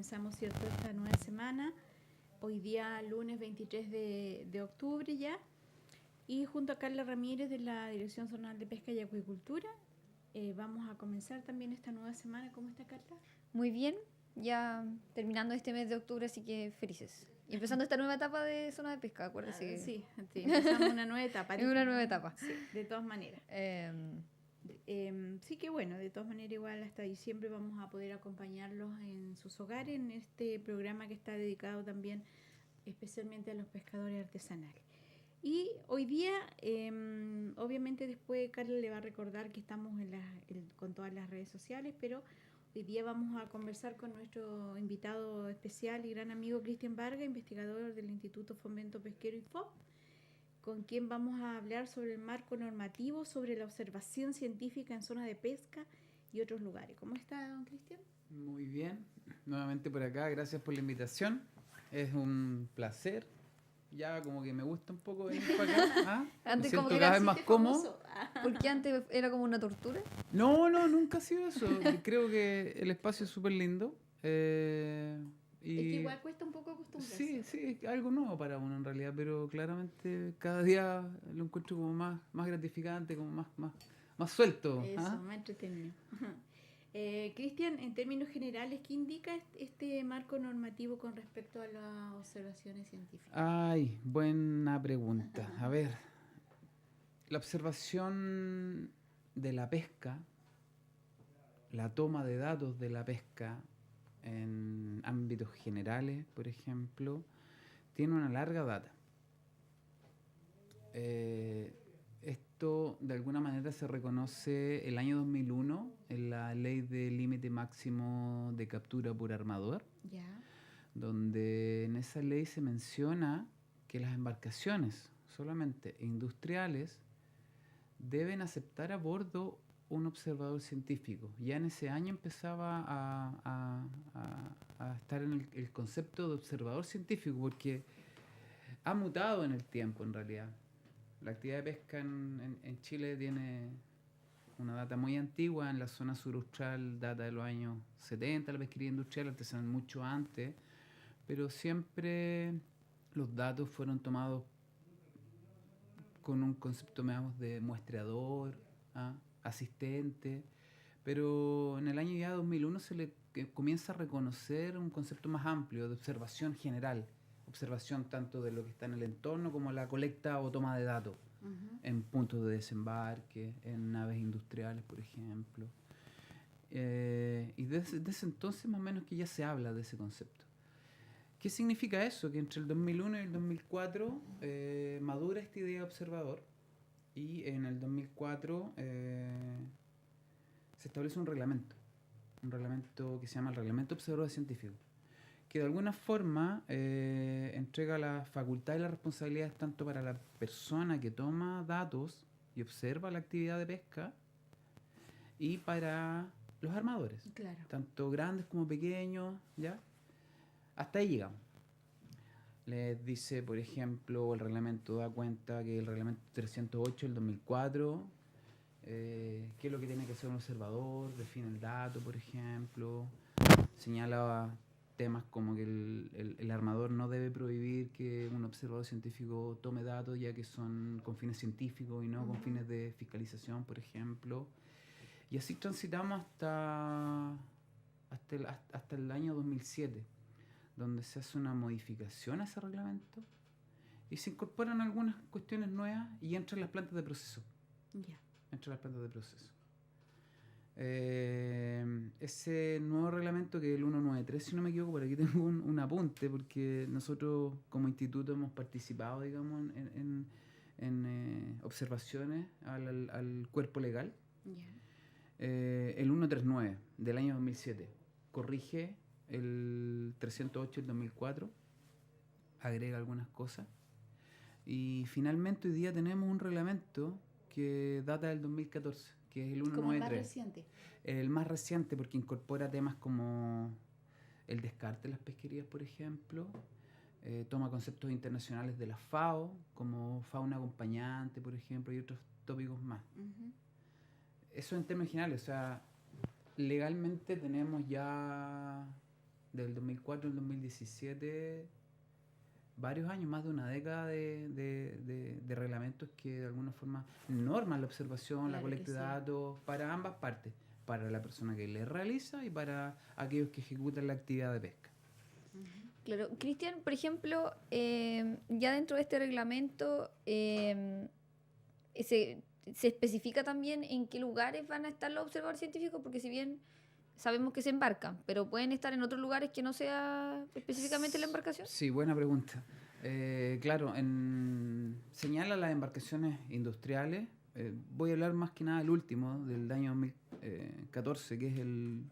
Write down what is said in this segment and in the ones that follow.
comenzamos, ¿cierto?, esta nueva semana. Hoy día, lunes 23 de octubre ya. Y junto a Carla Ramírez de la Dirección Zonal de Pesca y Acuicultura, vamos a comenzar también esta nueva semana. ¿Cómo está, Carla? Muy bien, ya terminando este mes de octubre, así que felices. Y empezando esta nueva etapa de zona de pesca, acuérdese. Sí, empezamos una nueva etapa. Es una nueva etapa. Sí, de todas maneras. Sí que bueno, de todas maneras igual hasta diciembre vamos a poder acompañarlos en sus hogares en este programa que está dedicado también especialmente a los pescadores artesanales. Y hoy día, obviamente después Carla le va a recordar que estamos con todas las redes sociales, pero hoy día vamos a conversar con nuestro invitado especial y gran amigo Cristian Vargas, investigador del Instituto Fomento Pesquero IFOP, con quien vamos a hablar sobre el marco normativo, sobre la observación científica en zona de pesca y otros lugares. ¿Cómo está, don Cristian? Muy bien, nuevamente por acá, gracias por la invitación. Es un placer. Ya como que me gusta un poco venir para acá. ¿Ah? Antes Me siento como que cada era vez más cómodo. Porque antes era como una tortura. No, nunca ha sido eso. Creo que el espacio es súper lindo. Es que igual cuesta un poco acostumbrarse. Sí, algo nuevo para uno en realidad, pero claramente cada día lo encuentro como más gratificante, como más suelto. Eso, más entretenido. Cristian, en términos generales, ¿qué indica este marco normativo con respecto a las observaciones científicas? Ay, buena pregunta. A ver, la observación de la pesca, la toma de datos de la pesca en ámbitos generales, por ejemplo, tiene una larga data. Esto de alguna manera se reconoce el año 2001 en la ley de límite máximo de captura por armador, donde en esa ley se menciona que las embarcaciones solamente industriales deben aceptar a bordo un observador científico. Ya en ese año empezaba a estar en el concepto de observador científico, porque ha mutado en el tiempo en realidad. La actividad de pesca en Chile tiene una data muy antigua. En la zona suraustral data de los años 70, la pesquería industrial artesanal mucho antes, pero siempre los datos fueron tomados con un concepto, digamos, de muestreador, asistente, pero en el año ya 2001 se le comienza a reconocer un concepto más amplio de observación general, observación tanto de lo que está en el entorno como la colecta o toma de datos en puntos de desembarque, en naves industriales, por ejemplo. Y desde ese entonces más o menos que ya se habla de ese concepto. ¿Qué significa eso? Que entre el 2001 y el 2004 madura esta idea de observador, y en el 2004 se establece un reglamento que se llama el Reglamento Observador Científico, que de alguna forma entrega la facultad y las responsabilidades tanto para la persona que toma datos y observa la actividad de pesca y para los armadores, claro, tanto grandes como pequeños, ¿ya? Hasta ahí llegamos. Les dice, por ejemplo, el reglamento da cuenta que el reglamento 308 del 2004, qué es lo que tiene que hacer un observador, define el dato, por ejemplo, señala temas como que el armador no debe prohibir que un observador científico tome datos, ya que son con fines científicos y no con fines de fiscalización, por ejemplo. Y así transitamos hasta el año 2007, donde se hace una modificación a ese reglamento y se incorporan algunas cuestiones nuevas y entran las plantas de proceso. Ese nuevo reglamento, que es el 193, si no me equivoco, por aquí tengo un apunte, porque nosotros como instituto hemos participado, digamos, en observaciones al cuerpo legal. El 139 del año 2007 corrige el 308 del 2004, agrega algunas cosas, y finalmente hoy día tenemos un reglamento que data del 2014, que es el 193. ¿Como el más reciente? El más reciente, porque incorpora temas como el descarte de las pesquerías, por ejemplo, toma conceptos internacionales de la FAO, como fauna acompañante, por ejemplo, y otros tópicos más. Eso en términos generales, o sea, legalmente tenemos ya del 2004 al 2017, varios años, más de una década de reglamentos que de alguna forma norman la observación, la Claro colecta que de sí. datos para ambas partes, para la persona que le realiza y para aquellos que ejecutan la actividad de pesca. Claro, Cristian, por ejemplo, ya dentro de este reglamento se especifica también en qué lugares van a estar los observadores científicos, porque si bien sabemos que se embarcan, pero pueden estar en otros lugares que no sea específicamente la embarcación. Sí, buena pregunta. Claro, señala las embarcaciones industriales. Voy a hablar más que nada del último, del año 2014, que es el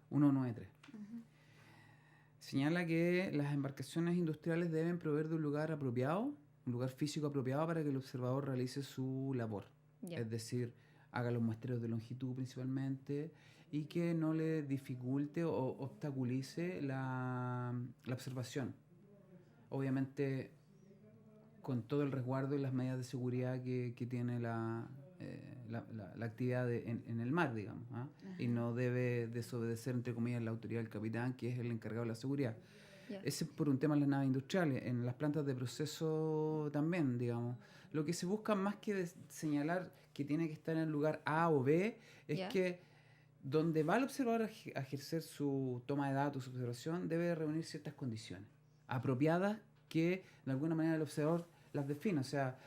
193. Señala que las embarcaciones industriales deben proveer de un lugar apropiado, un lugar físico apropiado para que el observador realice su labor. Ya. Es decir, haga los muestreos de longitud principalmente y que no le dificulte o obstaculice la observación. Obviamente con todo el resguardo y las medidas de seguridad que tiene la actividad en el mar, digamos. ¿Ah? Y no debe desobedecer, entre comillas, la autoridad del capitán, que es el encargado de la seguridad. Ya. Ese es por un tema en las naves industriales, en las plantas de proceso también, digamos. Lo que se busca más que señalar que tiene que estar en el lugar A o B, es Ya. que donde va el observador a ejercer su toma de datos, su observación, debe reunir ciertas condiciones apropiadas que de alguna manera el observador las define. O sea,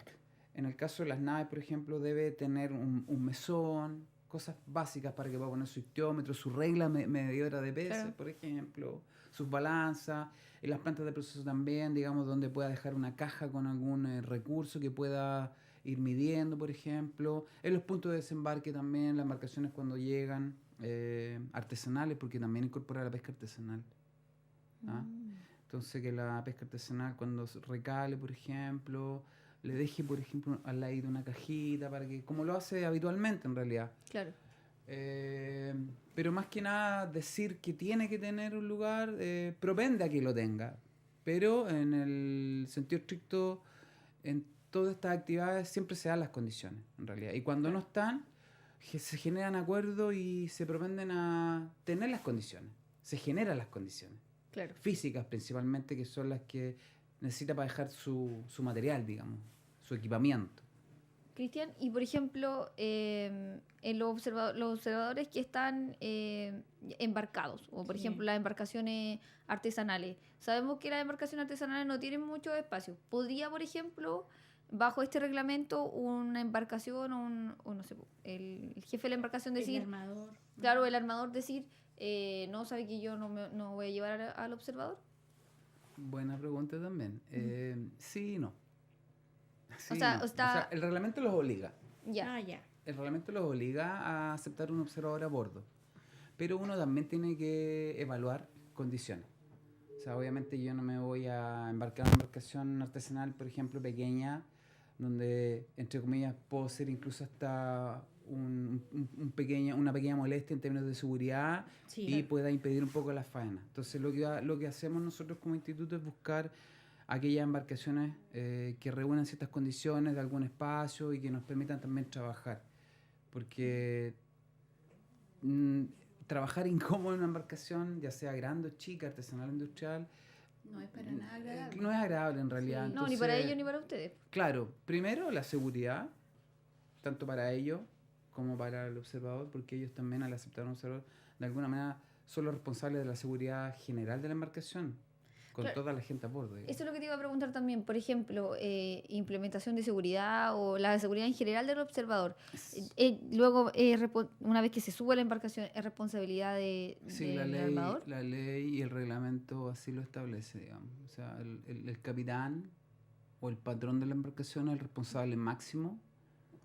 en el caso de las naves, por ejemplo, debe tener un mesón, cosas básicas para que pueda poner su ictiómetro, su regla medidora de peces, Claro. por ejemplo, sus balanzas. En las plantas de proceso también, digamos, donde pueda dejar una caja con algún recurso que pueda ir midiendo, por ejemplo. En los puntos de desembarque también, las embarcaciones cuando llegan, artesanales, porque también incorpora la pesca artesanal. ¿Ah? Entonces que la pesca artesanal cuando recale, por ejemplo, le deje, por ejemplo, al lado de una cajita para que, como lo hace habitualmente en realidad. Claro. Pero más que nada decir que tiene que tener un lugar propende a que lo tenga. Pero en el sentido estricto, en todas estas actividades siempre se dan las condiciones, en realidad. Y cuando no están, se generan acuerdos y se propenden a tener las condiciones. Se generan las condiciones. Claro. Físicas principalmente, que son las que necesita para dejar su material, digamos, su equipamiento. Cristian, y por ejemplo, en los observadores que están embarcados, o por Sí. ejemplo las embarcaciones artesanales, sabemos que las embarcaciones artesanales no tienen mucho espacio. ¿Podría, por ejemplo, bajo este reglamento, una embarcación o no sé, el jefe de la embarcación El decir, armador. claro, el armador decir, no sabe que yo no voy a llevar al observador? Buena pregunta también. Sí y no. Sí O y sea, no. está- El reglamento los obliga. Ya. Ah, ya. El reglamento los obliga a aceptar un observador a bordo. Pero uno también tiene que evaluar condiciones. O sea, obviamente yo no me voy a embarcar en una embarcación artesanal, por ejemplo, pequeña, donde, entre comillas, puedo ser incluso hasta una pequeña molestia en términos de seguridad Sí, y claro. pueda impedir un poco la faena. Entonces, lo que hacemos nosotros como instituto es buscar aquellas embarcaciones que reúnan ciertas condiciones de algún espacio y que nos permitan también trabajar. Porque trabajar incómodo en una embarcación, ya sea grande o chica, artesanal o industrial, No es para nada agradable. no es agradable en realidad. Sí. No, ni para Entonces, ellos ni para ustedes. claro, primero la seguridad, tanto para ellos como para el observador, porque ellos también al aceptar un observador, de alguna manera son los responsables de la seguridad general de la embarcación, con Claro. toda la gente a bordo. digamos. Eso es lo que te iba a preguntar también. Por ejemplo, implementación de seguridad o la seguridad en general del observador. Luego, una vez que se sube a la embarcación, ¿es responsabilidad Sí, del armador? la ley y el reglamento así lo establece, digamos. O sea, el capitán o el patrón de la embarcación es el responsable máximo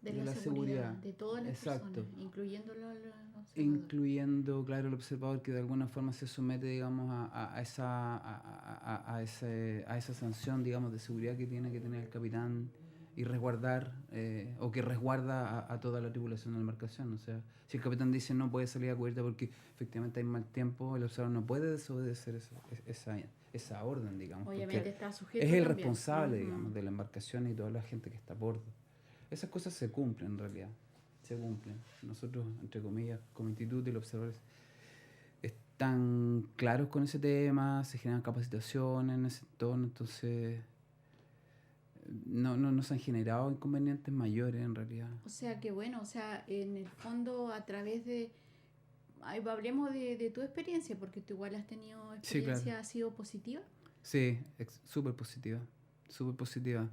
De de la la seguridad seguridad. de todas las Exacto. personas, incluyendo los observadores. Incluyendo, claro, el observador que de alguna forma se somete, digamos, a esa sanción, digamos, de seguridad que tiene que tener el capitán y resguardar, o que resguarda a toda la tripulación de la embarcación. O sea, si el capitán dice no puede salir a cubierta porque efectivamente hay mal tiempo, el observador no puede desobedecer esa orden, digamos. Obviamente porque está sujeto es el también. responsable, Ujú. digamos, de la embarcación y toda la gente que está a bordo. Esas cosas se cumplen en realidad, se cumplen. Nosotros, entre comillas, como instituto y los observadores, tan claros con ese tema, se generan capacitaciones en ese entorno, entonces no se han generado inconvenientes mayores en realidad. O sea, que bueno, o sea, en el fondo a través de... hablemos de tu experiencia, porque tú igual has tenido experiencia, Sí, claro. ¿ha sido positiva? Sí, súper positiva, súper positiva.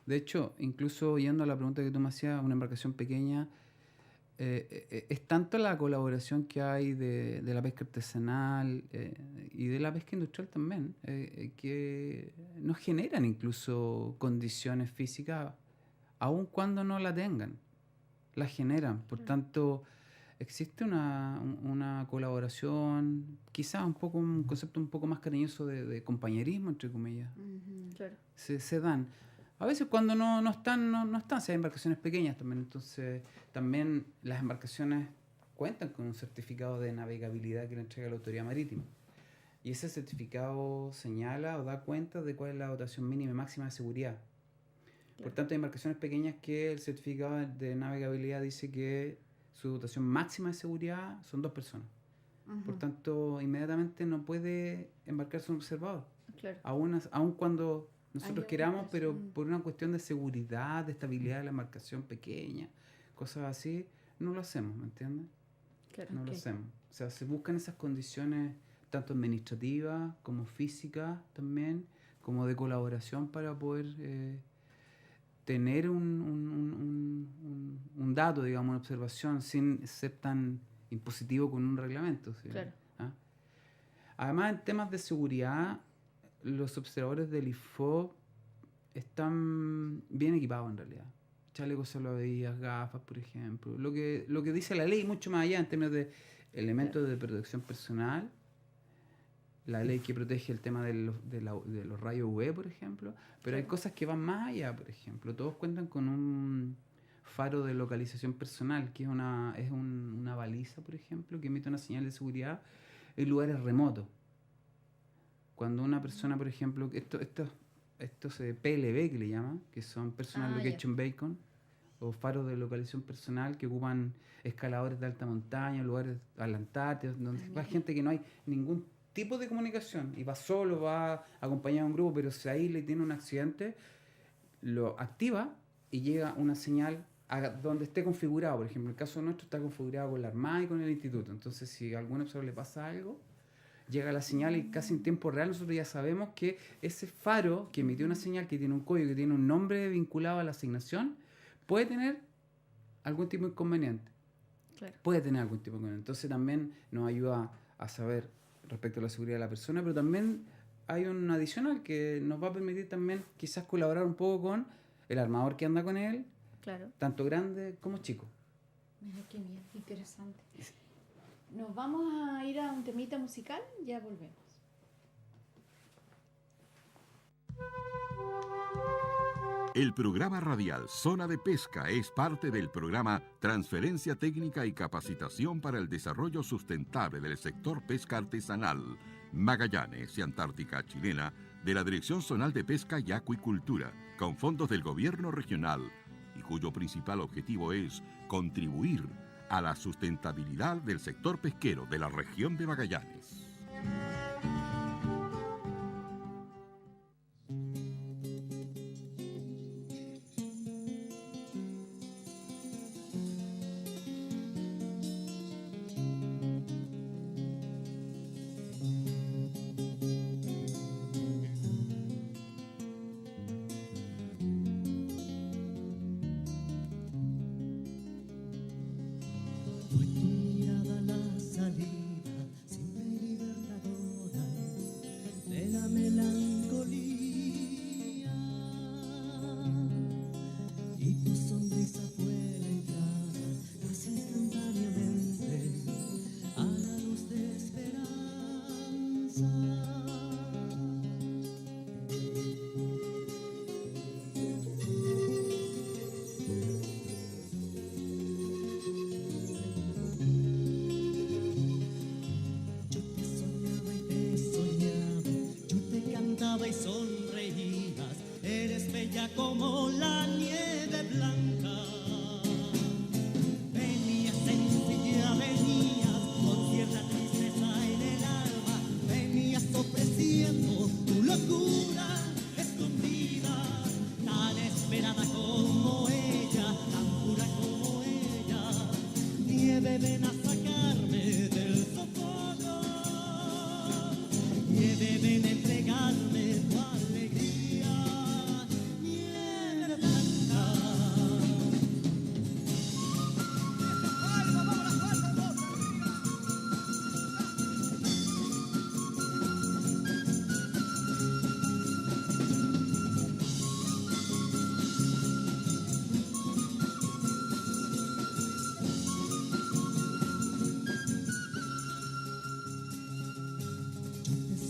De hecho, incluso yendo a la pregunta que tú me hacías, una embarcación pequeña, es tanto la colaboración que hay de la pesca artesanal y de la pesca industrial también, que nos generan incluso condiciones físicas, aun cuando no la tengan, la generan. Por tanto, existe una colaboración, quizás un concepto un poco más cariñoso de compañerismo, entre comillas. Ujú. Claro. Se dan. A veces cuando no están, si hay embarcaciones pequeñas también, entonces también las embarcaciones cuentan con un certificado de navegabilidad que le entrega la autoridad marítima. Y ese certificado señala o da cuenta de cuál es la dotación mínima y máxima de seguridad. Por Claro. tanto, hay embarcaciones pequeñas que el certificado de navegabilidad dice que su dotación máxima de seguridad son 2 personas. Por Ujú. tanto, inmediatamente no puede embarcarse un observador. Claro. Aun cuando nosotros Hay queramos, pero obligación. por una cuestión de seguridad, de estabilidad de la embarcación pequeña, cosas así, no lo hacemos, ¿me entiendes? Claro. No lo Ok. hacemos. O sea, se buscan esas condiciones tanto administrativas como físicas también, como de colaboración para poder tener un dato, digamos, una observación sin ser tan impositivo con un reglamento. ¿Sí? Claro. ¿Ah? Además, en temas de seguridad, los observadores del IFOP están bien equipados en realidad. Chalecos salvavidas, gafas, por ejemplo. Lo que dice la ley, mucho más allá en términos de elementos de protección personal. La ley que protege el tema de los rayos UV, por ejemplo. Pero hay Claro. cosas que van más allá, por ejemplo. Todos cuentan con un faro de localización personal, que es una baliza, por ejemplo, que emite una señal de seguridad en lugares remotos. Cuando una persona, por ejemplo, estos PLB que le llaman, que son Personal Ah, ya. Location Beacon, o faros de localización personal que ocupan escaladores de alta montaña, lugares a la Antártida, donde va gente que no hay ningún tipo de comunicación y va solo, va acompañado de un grupo, pero si ahí le tiene un accidente, lo activa y llega una señal a donde esté configurado. Por ejemplo, el caso nuestro está configurado con la Armada y con el Instituto. Entonces, si a algún observador le pasa algo, llega la señal y casi en tiempo real nosotros ya sabemos que ese faro que emitió una señal, que tiene un código, que tiene un nombre vinculado a la asignación, puede tener algún tipo de inconveniente. Claro. Puede tener algún tipo de inconveniente. Entonces también nos ayuda a saber respecto a la seguridad de la persona, pero también hay un adicional que nos va a permitir también quizás colaborar un poco con el armador que anda con él, Claro. tanto grande como chico. Mira qué bien, qué interesante. Nos vamos a ir a un temita musical, ya volvemos. El programa radial Zona de Pesca es parte del programa Transferencia Técnica y Capacitación para el Desarrollo Sustentable del Sector Pesca Artesanal, Magallanes y Antártica Chilena, de la Dirección Zonal de Pesca y Acuicultura, con fondos del Gobierno Regional, y cuyo principal objetivo es contribuir a la sustentabilidad del sector pesquero de la región de Magallanes. Fue tu mirada la salida, siempre libertadora de la melancolía, y tu sonrisa fue la entrada, casi instantáneamente, a la luz de esperanza. Yo te soñaba y te soñaba, yo te cantaba y sonreías, eres bella como la nieve blanca. Venías sencilla, venías con cierta tristeza en el deben entregarme tu alegría, nieve blanca.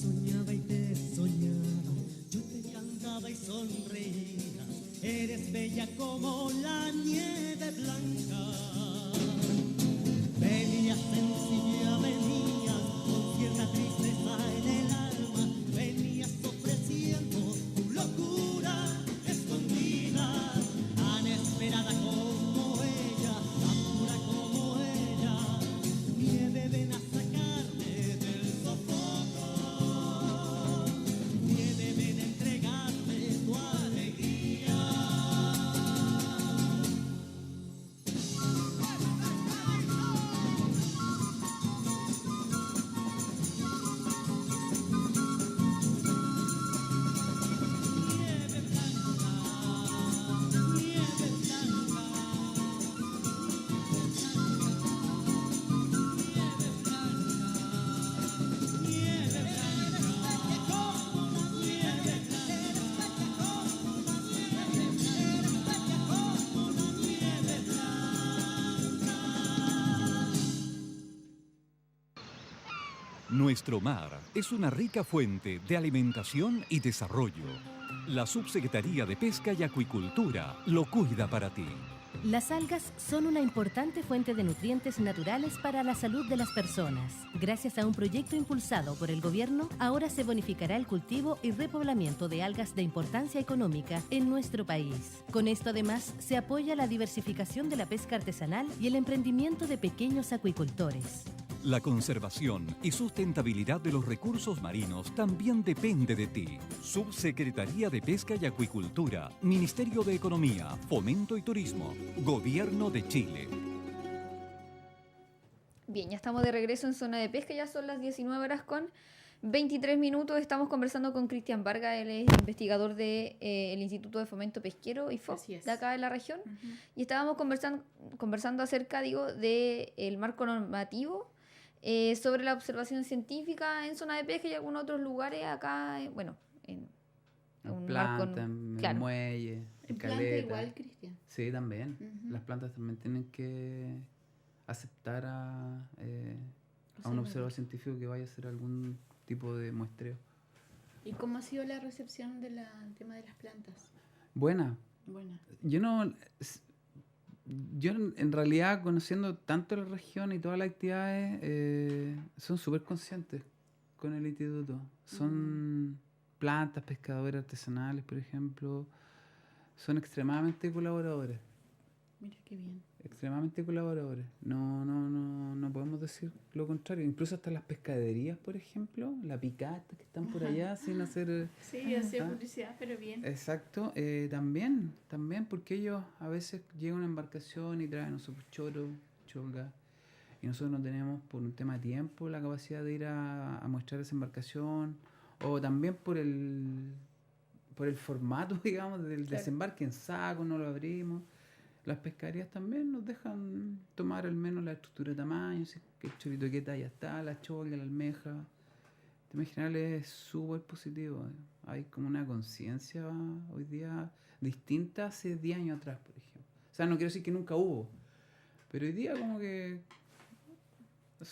Soñaba y te soñaba, yo te cantaba y sonreía, eres bella como la nieve blanca. Venías sencilla, venías con cierta tristeza en el alma, venías ofreciendo tu locura escondida, tan esperada como ella, tan pura como ella. Nieve, ven a sacarme del sofoco, nieve, ven a entregarme tu alegría. Nieve blanca, nieve blanca, nieve blanca, como la nieve blanca, como la nieve blanca. Nuestro mar es una rica fuente de alimentación y desarrollo. La Subsecretaría de Pesca y Acuicultura lo cuida para ti. Las algas son una importante fuente de nutrientes naturales para la salud de las personas. Gracias a un proyecto impulsado por el gobierno, ahora se bonificará el cultivo y repoblamiento de algas de importancia económica en nuestro país. Con esto además se apoya la diversificación de la pesca artesanal y el emprendimiento de pequeños acuicultores. La conservación y sustentabilidad de los recursos marinos también depende de ti. Subsecretaría de Pesca y Acuicultura, Ministerio de Economía, Fomento y Turismo, Gobierno de Chile. Bien, ya estamos de regreso en Zona de Pesca, ya son las 19 horas con 23 minutos. Estamos conversando con Cristian Vargas, él es investigador del Instituto de Fomento Pesquero, IFOP, Así es. de acá de la región. Ujú. Y estábamos conversando acerca, del marco normativo sobre la observación científica en zona de pesca y algunos otros lugares acá, en En un planta, marco, en claro. muelle, en En planta caleta. igual, Cristian. Sí, también. Ujú. Las plantas también tienen que aceptar a un Observador. observador científico que vaya a hacer algún tipo de muestreo. ¿Y cómo ha sido la recepción del tema de las plantas? Buena. Buena. Yo no. Yo en realidad, conociendo tanto la región y todas las actividades, son súper conscientes con el instituto. Son plantas, pescadores artesanales, por ejemplo. Son extremadamente colaboradores. Mira qué bien. Extremadamente colaboradores. No podemos decir lo contrario. Incluso hasta las pescaderías, por ejemplo, la picata que están por allá sin hacer... Sí, hacía Ah. publicidad, pero bien. Exacto, también, porque ellos a veces llegan a una embarcación y traen nosotros choro, cholga, y nosotros no tenemos por un tema de tiempo la capacidad de ir a mostrar esa embarcación, o también por el formato, digamos, del Claro. desembarque en saco, no lo abrimos. Las pescaderías también nos dejan tomar al menos la estructura de tamaño, si que el chorito qué talla está, la cholga, la almeja. En general es súper positivo. Hay como una conciencia hoy día distinta hace 10 años atrás, por ejemplo. O sea, no quiero decir que nunca hubo, pero hoy día como que es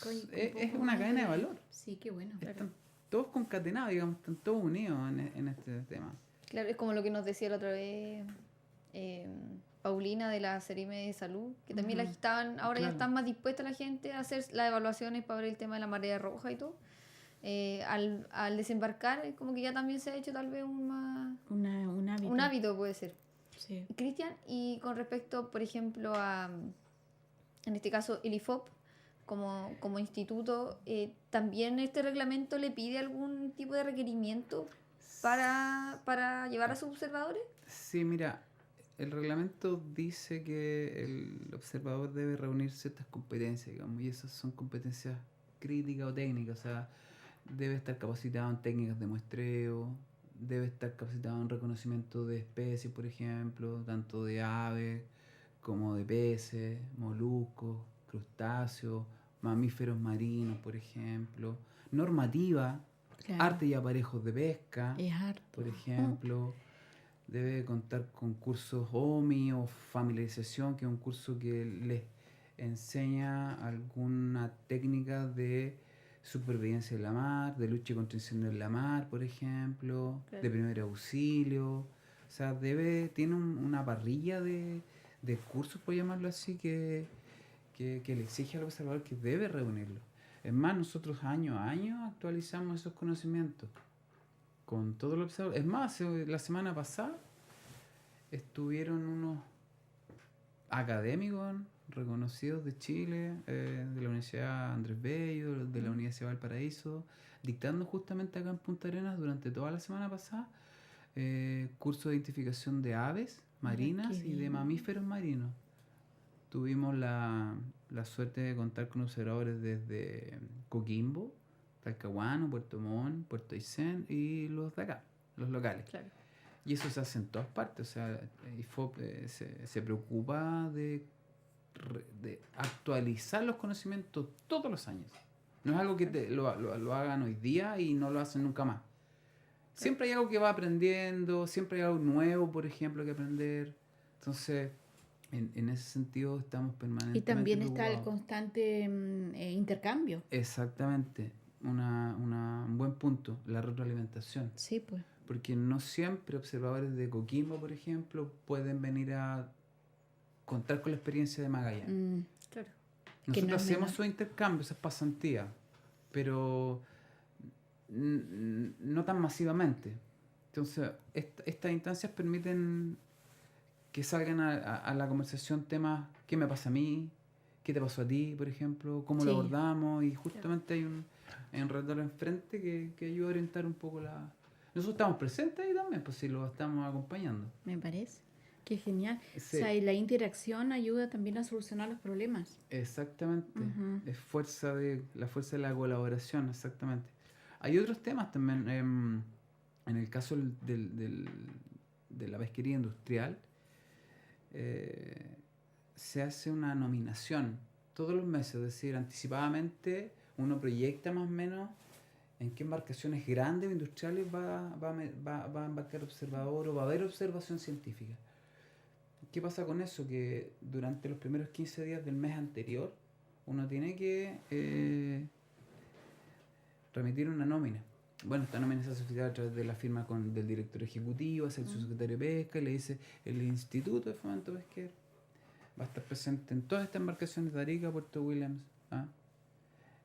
poco una más cadena de valor. Sí, qué bueno. Están todos concatenados, digamos, están todos unidos en este tema. Claro, es como lo que nos decía la otra vez Paulina de la Serime de Salud, que también Ujú. ahora ya Claro. están más dispuestas la gente a hacer las evaluaciones para ver el tema de la marea roja y todo. Al desembarcar, como que ya también se ha hecho tal vez un hábito. un hábito, puede ser. Sí. Cristian, y con respecto, por ejemplo, en este caso, el IFOP, como instituto, ¿también este reglamento le pide algún tipo de requerimiento para llevar a sus observadores? Sí, mira, el reglamento dice que el observador debe reunir ciertas competencias, digamos, y esas son competencias críticas o técnicas. O sea, debe estar capacitado en técnicas de muestreo, debe estar capacitado en reconocimiento de especies, por ejemplo, tanto de aves como de peces, moluscos, crustáceos, mamíferos marinos, por ejemplo, normativa, Claro. arte y aparejos de pesca, Es harto. por ejemplo, debe contar con cursos OMI o familiarización, que es un curso que les enseña alguna técnica de supervivencia en la mar, de lucha contra incendios en la mar, por ejemplo, Claro. de primer auxilio. O sea, tiene una parrilla de cursos, por llamarlo así, que le exige al observador que debe reunirlo. Es más, nosotros año a año actualizamos esos conocimientos con todos los observadores. Es más, la semana pasada estuvieron unos académicos reconocidos de Chile, de la Universidad Andrés Bello, de la Universidad Valparaíso, dictando justamente acá en Punta Arenas durante toda la semana pasada curso de identificación de aves marinas qué y de bien. mamíferos marinos. Tuvimos la suerte de contar con observadores desde Coquimbo, Talcahuano, Puerto Montt, Puerto Aysén y los de acá, los locales. Claro. Y eso se hace en todas partes. O sea, IFOP se preocupa de actualizar los conocimientos todos los años. No es algo que lo hagan hoy día y no lo hacen nunca más. Siempre hay algo que va aprendiendo, siempre hay algo nuevo, por ejemplo, que aprender. Entonces, en ese sentido estamos permanentemente Y también está el preocupados. constante intercambio. Exactamente. Un buen punto, la retroalimentación. Sí, pues. Porque no siempre observadores de Coquimbo, por ejemplo, pueden venir a contar con la experiencia de Magallanes. Claro. que Nosotros no es hacemos menor. esos intercambios, esas pasantías, pero no tan masivamente. Entonces, estas instancias permiten que salgan a la conversación temas: ¿qué me pasa a mí? ¿Qué te pasó a ti, por ejemplo? ¿Cómo lo Sí. abordamos? Y justamente hay un redactor enfrente que ayuda a orientar un poco la... Nosotros estamos presentes ahí también, pues si lo estamos acompañando. Me parece. Qué genial. Sí. O sea, y la interacción ayuda también a solucionar los problemas. Exactamente. Ujú. Es la fuerza de la colaboración, exactamente. Hay otros temas también. En el caso de la pesquería industrial, se hace una nominación todos los meses, es decir, anticipadamente uno proyecta más o menos en qué embarcaciones grandes o industriales va a embarcar observador o va a haber observación científica. ¿Qué pasa con eso? Que durante los primeros 15 días del mes anterior uno tiene que remitir una nómina. Bueno, esta nómina se hace a través de la firma del director ejecutivo, hace el subsecretario de Pesca, y le dice: el Instituto de Fomento Pesquero va a estar presente en todas estas embarcaciones de Arica, Puerto Williams, ¿ah?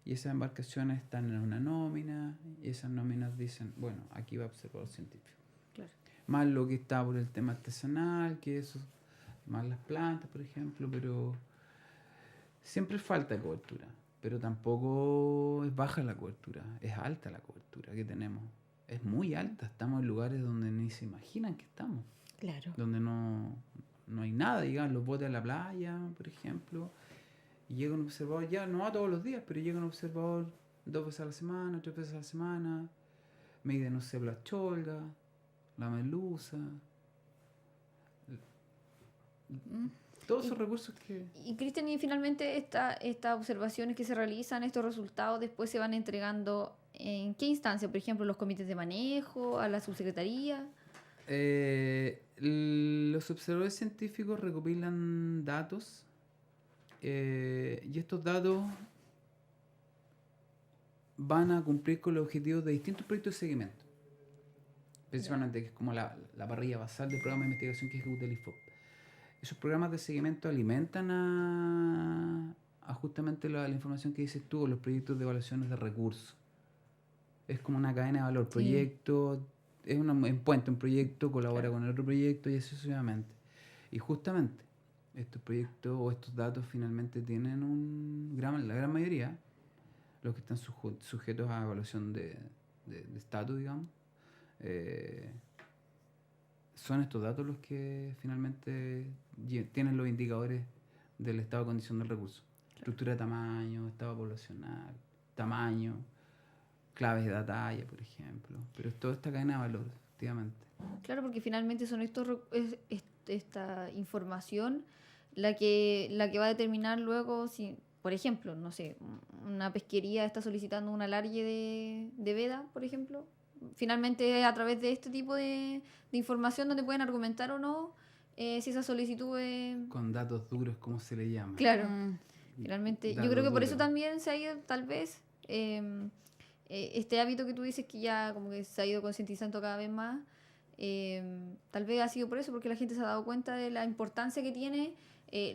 Y esas embarcaciones están en una nómina, y esas nóminas dicen: bueno, aquí va observador científico. Claro. Más lo que está por el tema artesanal, que eso, más las plantas, por ejemplo, pero siempre falta cobertura. Pero tampoco es baja la cobertura, es alta la cobertura que tenemos. Es muy alta, estamos en lugares donde ni se imaginan que estamos. Claro. Donde no hay nada, llegan los botes a la playa, por ejemplo, y llega un observador, ya no va todos los días, pero llega un observador 2 veces a la semana, 3 veces a la semana, mide, no sé, la cholga, la merluza, todos esos recursos que... Y Cristian, y finalmente estas observaciones que se realizan, estos resultados después se van entregando ¿en qué instancia? Por ejemplo, los comités de manejo, a la subsecretaría. Los observadores científicos recopilan datos y estos datos van a cumplir con los objetivos de distintos proyectos de seguimiento, principalmente, que es como la parrilla basal del programa de investigación que ejecuta el IFOP. Esos programas de seguimiento alimentan a justamente la información que dices tú, los proyectos de evaluaciones de recursos. Es como una cadena de valor. Sí. Proyecto, es un puente, un proyecto colabora Claro. con el otro proyecto y así sucesivamente. Y justamente estos proyectos o estos datos finalmente tienen la gran mayoría, los que están sujetos a evaluación de estatus, digamos, son estos datos los que finalmente tienen los indicadores del estado de condición del recurso. Estructura de tamaño, estado poblacional, tamaño, claves de batalla, por ejemplo. Pero es toda esta cadena de valor, efectivamente. Claro, porque finalmente son esta información la que va a determinar luego si, por ejemplo, no sé, una pesquería está solicitando un alargue de veda, por ejemplo. Finalmente, a través de este tipo de información donde pueden argumentar o no si esa solicitud es... Con datos duros, como se le llama. Claro, Mm. finalmente. Yo Datos creo que por duros. eso también se ha ido, tal vez, este hábito que tú dices que ya como que se ha ido concientizando cada vez más. Tal vez ha sido por eso, porque la gente se ha dado cuenta de la importancia que tiene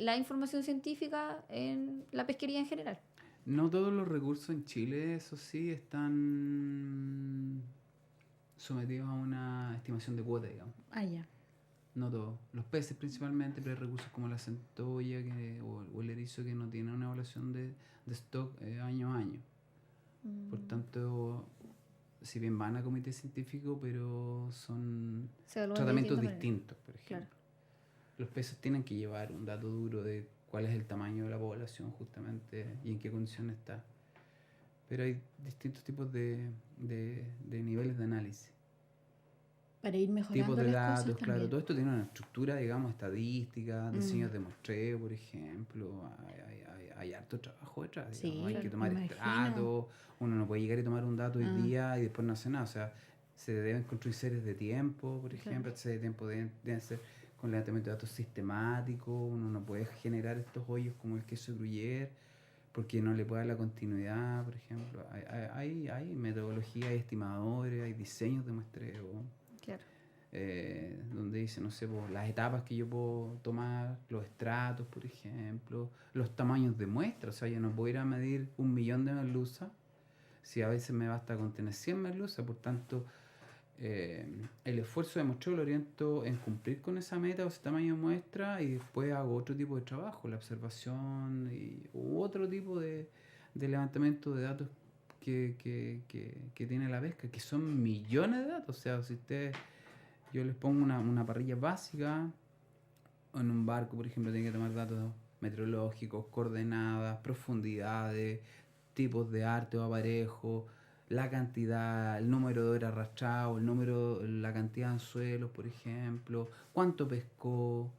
la información científica en la pesquería en general. No todos los recursos en Chile, eso sí, están sometidos a una estimación de cuota, digamos. Ah, ya. No todos. Los peces principalmente, pero hay recursos como la centolla o el erizo que no tienen una evaluación de stock año a año. Por tanto, si bien van a comité científico, pero son Se evalúan de tratamientos distinta manera. distintos, por ejemplo. Claro. Los peces tienen que llevar un dato duro de cuál es el tamaño de la población justamente y en qué condición está. Pero hay distintos tipos de niveles de análisis. Para ir mejorando Tipos de las datos, cosas claro. también. Todo esto tiene una estructura, digamos, estadística, diseños de muestreo, por ejemplo. Hay harto trabajo detrás, Sí, digamos. Hay que claro, tomar me extractos. Uno no puede llegar y tomar un dato hoy Ah. día y después no hace nada. O sea, se deben construir series de tiempo, por ejemplo. Series de tiempo deben ser con levantamiento de datos sistemático. Uno no puede generar estos hoyos como el queso Gruyère porque no le puede dar la continuidad, por ejemplo. Hay metodología, hay estimadores, hay diseños de muestreo. Claro. Donde dice, no sé, pues, las etapas que yo puedo tomar, los estratos, por ejemplo, los tamaños de muestra. O sea, yo no puedo ir a medir 1.000.000 de merluzas si a veces me basta con tener 100 merluzas. Por tanto, el esfuerzo de muestreo lo oriento en cumplir con esa meta o ese tamaño de muestra y después hago otro tipo de trabajo, la observación u otro tipo de levantamiento de datos que tiene la pesca, que son millones de datos. O sea, si yo les pongo una parrilla básica en un barco, por ejemplo, tiene que tomar datos meteorológicos, coordenadas, profundidades, tipos de arte o aparejo, la cantidad, el número de horas arrastrado, la cantidad de anzuelos, por ejemplo, cuánto pescó,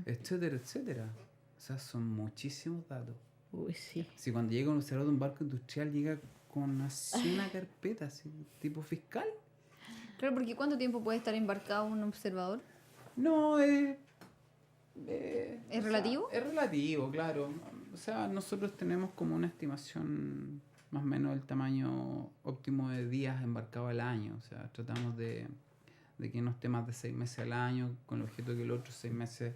etcétera, etcétera. O sea, son muchísimos datos. Uy, sí. Si cuando llega un observador de un barco industrial llega con así una carpeta, así, tipo fiscal. Claro, porque ¿cuánto tiempo puede estar embarcado un observador? No, ¿Es o sea, relativo? Es relativo, claro. O sea, nosotros tenemos como una estimación más o menos del tamaño óptimo de días embarcados al año. O sea, tratamos de que no esté más de 6 meses al año, con el objeto de que los otros 6 meses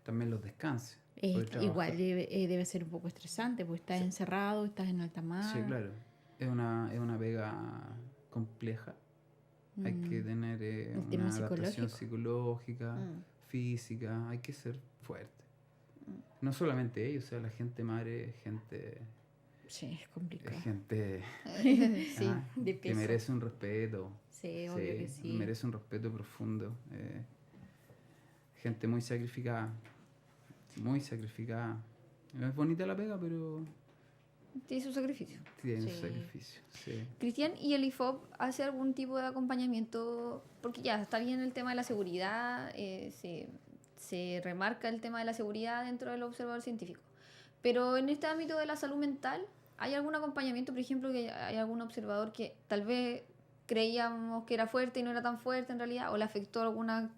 también los descanse. Poder trabajar. Igual debe ser un poco estresante, porque estás encerrado, estás en alta mar. Sí, claro. Es una pega compleja. Hay que tener El tema una adaptación psicológico. psicológica, física, hay que ser fuerte. No solamente ellos, o sea, la gente madre, Sí, es complicado. es gente Sí, de que peso. merece un respeto. Sí, obvio que sí. Merece un respeto profundo. Gente muy sacrificada. Muy sacrificada. Es bonita la pega, pero Tiene su sacrificio. tiene Sí. su sacrificio. Sí. Cristian, ¿y el IFOP hace algún tipo de acompañamiento? Porque ya está bien el tema de la seguridad, se remarca el tema de la seguridad dentro del observador científico. Pero en este ámbito de la salud mental, ¿hay algún acompañamiento? Por ejemplo, que hay algún observador que tal vez creíamos que era fuerte y no era tan fuerte en realidad, o le afectó alguna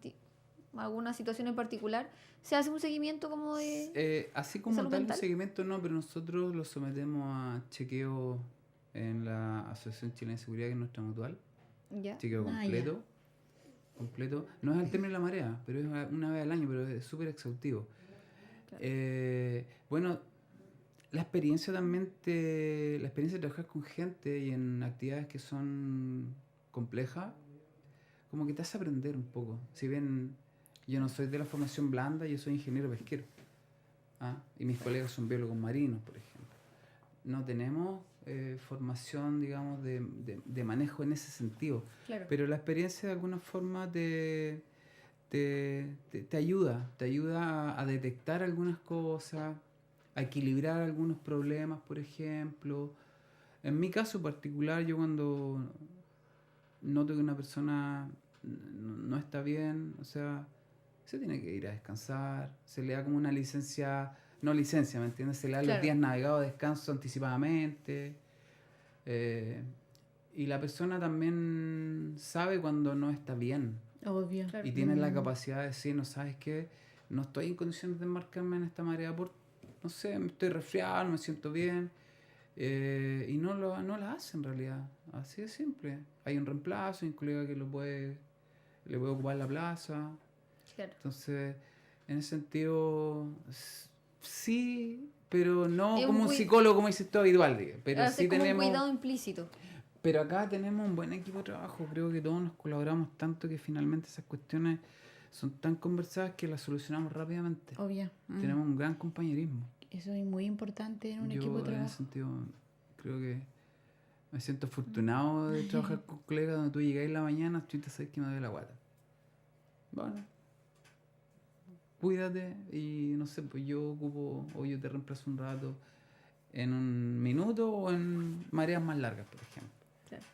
situación en particular. ¿Se hace un seguimiento como de...? Así como salud tal un mental? seguimiento no, pero nosotros lo sometemos a chequeo en la Asociación Chilena de Seguridad, que es nuestra mutual. ¿Ya? Chequeo Ah, completo. No es al término de la marea, pero es una vez al año, pero es súper exhaustivo. Bueno, la experiencia de trabajar con gente y en actividades que son complejas, como que te hace aprender un poco. Si bien yo no soy de la formación blanda, yo soy ingeniero pesquero. Y mis colegas son biólogos marinos, por ejemplo. No tenemos formación, digamos, de manejo en ese sentido. Claro. Pero la experiencia de alguna forma te ayuda a detectar algunas cosas, a equilibrar algunos problemas, por ejemplo, En mi caso particular, yo cuando noto que una persona no está bien, o sea, se tiene que ir a descansar, se le da como una licencia, no licencia, ¿me entiendes? Se le da Claro. los días navegados de descanso anticipadamente. Y la persona también sabe cuando no está bien. Obvio. Claro. Y tiene la capacidad de decir, no sabes qué, no estoy en condiciones de embarcarme en esta marea por, no sé, me estoy resfriado, no me siento bien. Y no la hace en realidad. Así de simple. Hay un reemplazo, hay un colega que le puede ocupar la plaza. Claro. Entonces, en ese sentido, sí, pero no Es un como un cui- psicólogo como dices tú habitual, diga. Pero Hace sí como un tenemos... cuidado implícito. Pero acá tenemos un buen equipo de trabajo. Creo que todos nos colaboramos tanto que finalmente esas cuestiones son tan conversadas que las solucionamos rápidamente. Obvio. Tenemos un gran compañerismo. Eso es muy importante en un Yo equipo de en ese trabajo. sentido creo que me siento afortunado de trabajar con colegas donde tú llegáis en la mañana, tú te sabes que me duele la guata. Bueno, cuídate y no sé, pues yo ocupo o yo te reemplazo un rato en un minuto o en mareas más largas, por ejemplo. Claro.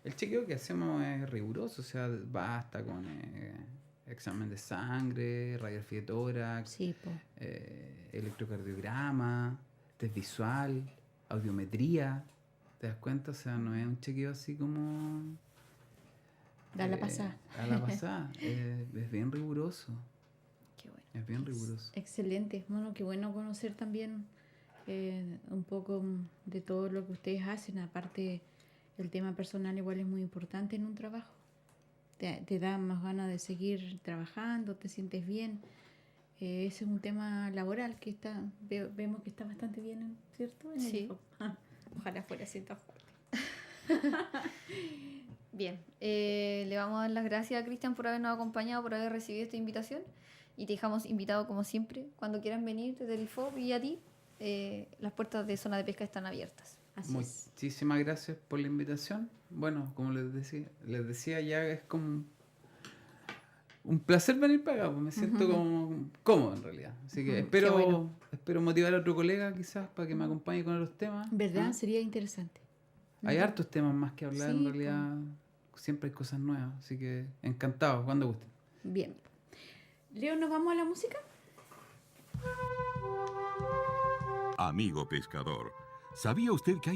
El chequeo que hacemos es riguroso, o sea, basta con examen de sangre, radiografía de tórax, Sí, po. electrocardiograma, test visual, audiometría. ¿Te das cuenta? O sea, no es un chequeo así como... Da la pasada. A la pasada. Es bien riguroso. Qué bueno. Es bien riguroso. Excelente. Bueno, qué bueno conocer también un poco de todo lo que ustedes hacen. Aparte, el tema personal igual es muy importante en un trabajo. Te da más ganas de seguir trabajando, te sientes bien. Ese es un tema laboral que vemos que está bastante bien, ¿cierto? En el Sí. IFOP. Ojalá fuera así tan fuerte. Bien, le vamos a dar las gracias a Cristian por habernos acompañado, por haber recibido esta invitación. Y te dejamos invitado como siempre, cuando quieran venir desde el IFOP y a ti, las puertas de Zona de Pesca están abiertas. Así es. Muchísimas gracias por la invitación. Bueno, como les decía ya es como un placer venir para acá, pues me siento como cómodo en realidad. Así que Qué bueno. espero motivar a otro colega quizás para que me acompañe con otros temas. ¿Verdad? ¿Ah? Sería interesante. Hay hartos temas más que hablar Sí, en realidad. Siempre hay cosas nuevas, así que encantado, cuando gusten. Bien. Leo, ¿nos vamos a la música? Amigo pescador, ¿sabía usted que hay